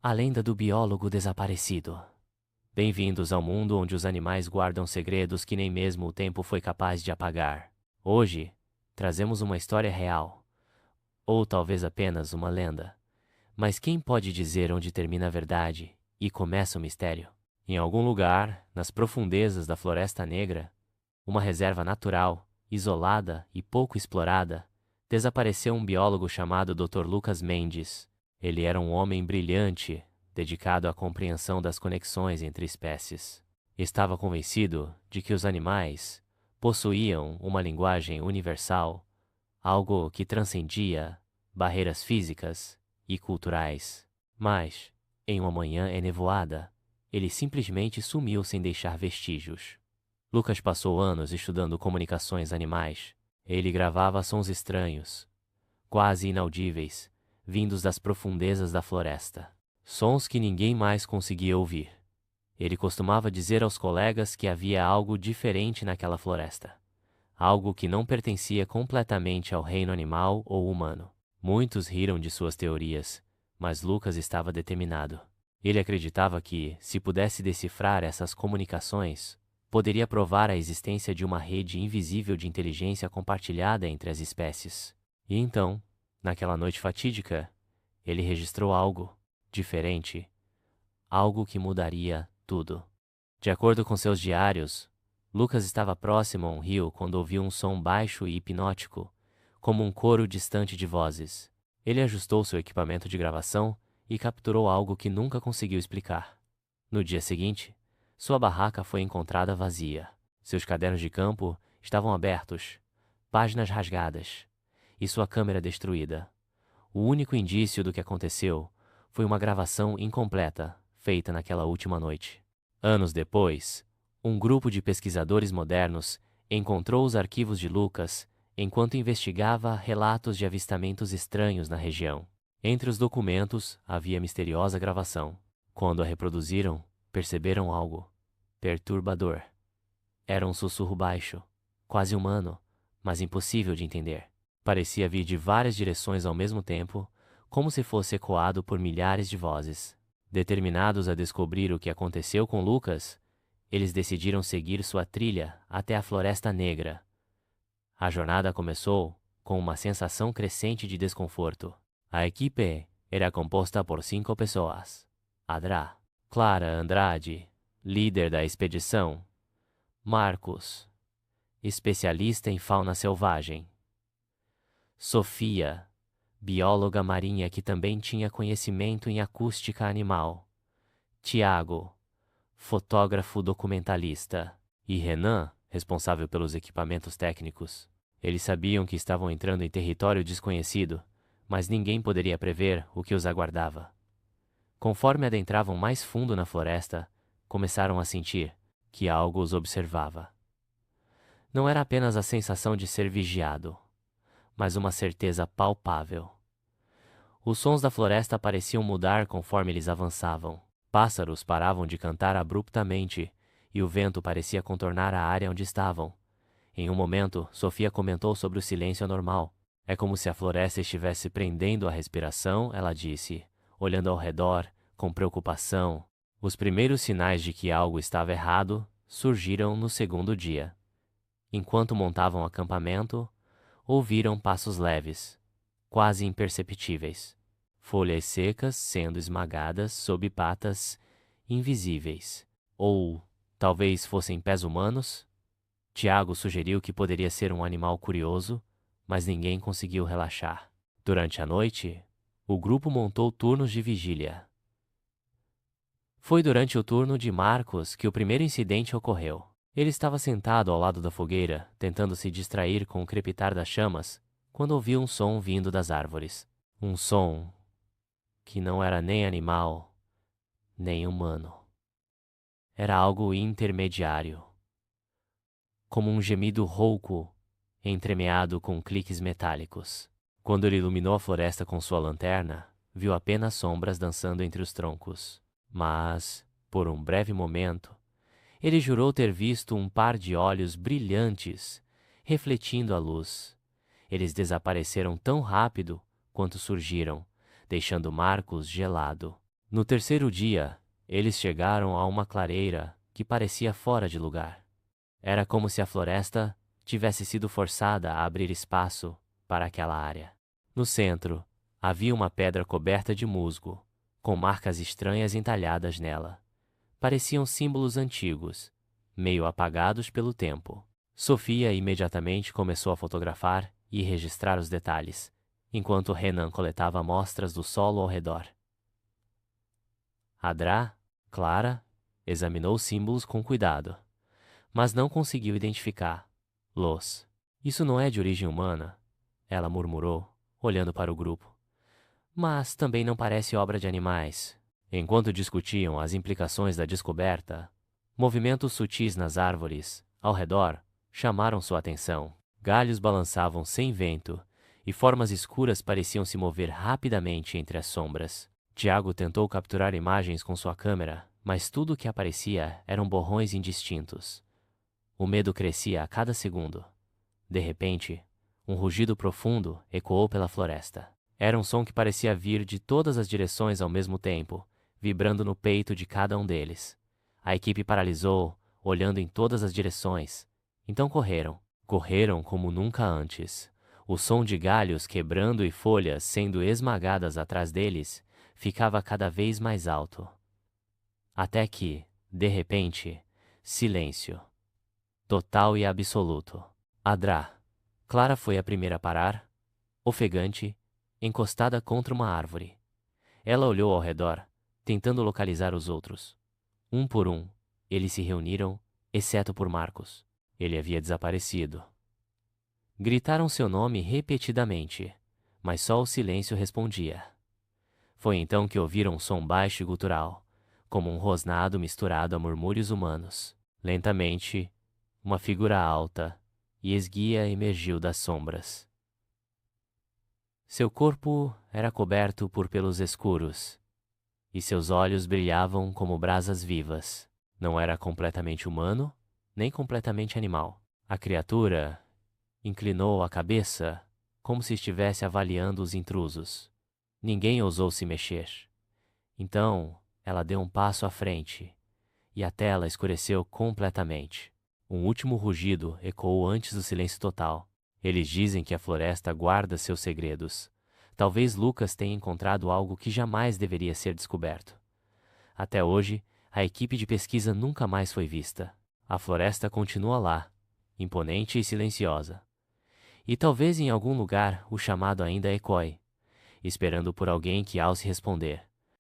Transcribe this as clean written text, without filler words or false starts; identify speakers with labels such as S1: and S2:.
S1: A lenda do biólogo desaparecido. Bem-vindos ao mundo onde os animais guardam segredos que nem mesmo o tempo foi capaz de apagar. Hoje, trazemos uma história real, ou talvez apenas uma lenda. Mas quem pode dizer onde termina a verdade e começa o mistério? Em algum lugar, nas profundezas da Floresta Negra, uma reserva natural, isolada e pouco explorada, desapareceu um biólogo chamado Dr. Lucas Mendes. Ele era um homem brilhante, dedicado à compreensão das conexões entre espécies. Estava convencido de que os animais possuíam uma linguagem universal, algo que transcendia barreiras físicas e culturais. Mas, em uma manhã enevoada, ele simplesmente sumiu sem deixar vestígios. Lucas passou anos estudando comunicações animais. Ele gravava sons estranhos, quase inaudíveis, vindos das profundezas da floresta. Sons que ninguém mais conseguia ouvir. Ele costumava dizer aos colegas que havia algo diferente naquela floresta. Algo que não pertencia completamente ao reino animal ou humano. Muitos riram de suas teorias, mas Lucas estava determinado. Ele acreditava que, se pudesse decifrar essas comunicações, poderia provar a existência de uma rede invisível de inteligência compartilhada entre as espécies. E então, naquela noite fatídica, ele registrou algo diferente, algo que mudaria tudo. De acordo com seus diários, Lucas estava próximo a um rio quando ouviu um som baixo e hipnótico, como um coro distante de vozes. Ele ajustou seu equipamento de gravação e capturou algo que nunca conseguiu explicar. No dia seguinte, sua barraca foi encontrada vazia. Seus cadernos de campo estavam abertos, páginas rasgadas, e sua câmera destruída. O único indício do que aconteceu foi uma gravação incompleta, feita naquela última noite. Anos depois, um grupo de pesquisadores modernos encontrou os arquivos de Lucas enquanto investigava relatos de avistamentos estranhos na região. Entre os documentos havia misteriosa gravação. Quando a reproduziram, perceberam algo perturbador. Era um sussurro baixo, quase humano, mas impossível de entender. Parecia vir de várias direções ao mesmo tempo, como se fosse ecoado por milhares de vozes. Determinados a descobrir o que aconteceu com Lucas, eles decidiram seguir sua trilha até a Floresta Negra. A jornada começou com uma sensação crescente de desconforto. A equipe era composta por 5 pessoas. Adra, Clara Andrade, líder da expedição. Marcos, especialista em fauna selvagem. Sofia, bióloga marinha que também tinha conhecimento em acústica animal. Tiago, fotógrafo documentalista. E Renan, responsável pelos equipamentos técnicos. Eles sabiam que estavam entrando em território desconhecido, mas ninguém poderia prever o que os aguardava. Conforme adentravam mais fundo na floresta, começaram a sentir que algo os observava. Não era apenas a sensação de ser vigiado, mas uma certeza palpável. Os sons da floresta pareciam mudar conforme eles avançavam. Pássaros paravam de cantar abruptamente, e o vento parecia contornar a área onde estavam. Em um momento, Sofia comentou sobre o silêncio anormal. É como se a floresta estivesse prendendo a respiração, ela disse, olhando ao redor, com preocupação. Os primeiros sinais de que algo estava errado surgiram no segundo dia. Enquanto montavam acampamento, ouviram passos leves, quase imperceptíveis. Folhas secas sendo esmagadas sob patas invisíveis. Ou talvez fossem pés humanos? Tiago sugeriu que poderia ser um animal curioso, mas ninguém conseguiu relaxar. Durante a noite, o grupo montou turnos de vigília. Foi durante o turno de Marcos que o primeiro incidente ocorreu. Ele estava sentado ao lado da fogueira, tentando se distrair com o crepitar das chamas, quando ouviu um som vindo das árvores. Um som que não era nem animal, nem humano. Era algo intermediário, como um gemido rouco, entremeado com cliques metálicos. Quando ele iluminou a floresta com sua lanterna, viu apenas sombras dançando entre os troncos. Mas, por um breve momento, ele jurou ter visto um par de olhos brilhantes, refletindo a luz. Eles desapareceram tão rápido quanto surgiram, deixando Marcos gelado. No terceiro dia, eles chegaram a uma clareira que parecia fora de lugar. Era como se a floresta tivesse sido forçada a abrir espaço para aquela área. No centro, havia uma pedra coberta de musgo, com marcas estranhas entalhadas nela. Pareciam símbolos antigos, meio apagados pelo tempo. Sofia imediatamente começou a fotografar e registrar os detalhes, enquanto Renan coletava amostras do solo ao redor. Adra, Clara, examinou os símbolos com cuidado, mas não conseguiu identificá-los. Isso não é de origem humana, ela murmurou, olhando para o grupo. Mas também não parece obra de animais. Enquanto discutiam as implicações da descoberta, movimentos sutis nas árvores, ao redor, chamaram sua atenção. Galhos balançavam sem vento, e formas escuras pareciam se mover rapidamente entre as sombras. Tiago tentou capturar imagens com sua câmera, mas tudo o que aparecia eram borrões indistintos. O medo crescia a cada segundo. De repente, um rugido profundo ecoou pela floresta. Era um som que parecia vir de todas as direções ao mesmo tempo, vibrando no peito de cada um deles. A equipe paralisou, olhando em todas as direções. Então correram. Correram como nunca antes. O som de galhos quebrando e folhas sendo esmagadas atrás deles ficava cada vez mais alto. Até que, de repente, silêncio. Total e absoluto. Adra. Clara foi a primeira a parar, ofegante, encostada contra uma árvore. Ela olhou ao redor, tentando localizar os outros. Um por um, eles se reuniram, exceto por Marcos. Ele havia desaparecido. Gritaram seu nome repetidamente, mas só o silêncio respondia. Foi então que ouviram um som baixo e gutural, como um rosnado misturado a murmúrios humanos. Lentamente, uma figura alta e esguia emergiu das sombras. Seu corpo era coberto por pelos escuros, e seus olhos brilhavam como brasas vivas. Não era completamente humano, nem completamente animal. A criatura inclinou a cabeça, como se estivesse avaliando os intrusos. Ninguém ousou se mexer. Então, ela deu um passo à frente, e a tela escureceu completamente. Um último rugido ecoou antes do silêncio total. Eles dizem que a floresta guarda seus segredos. Talvez Lucas tenha encontrado algo que jamais deveria ser descoberto. Até hoje, a equipe de pesquisa nunca mais foi vista. A floresta continua lá, imponente e silenciosa. E talvez em algum lugar o chamado ainda ecoe, esperando por alguém que ouse responder.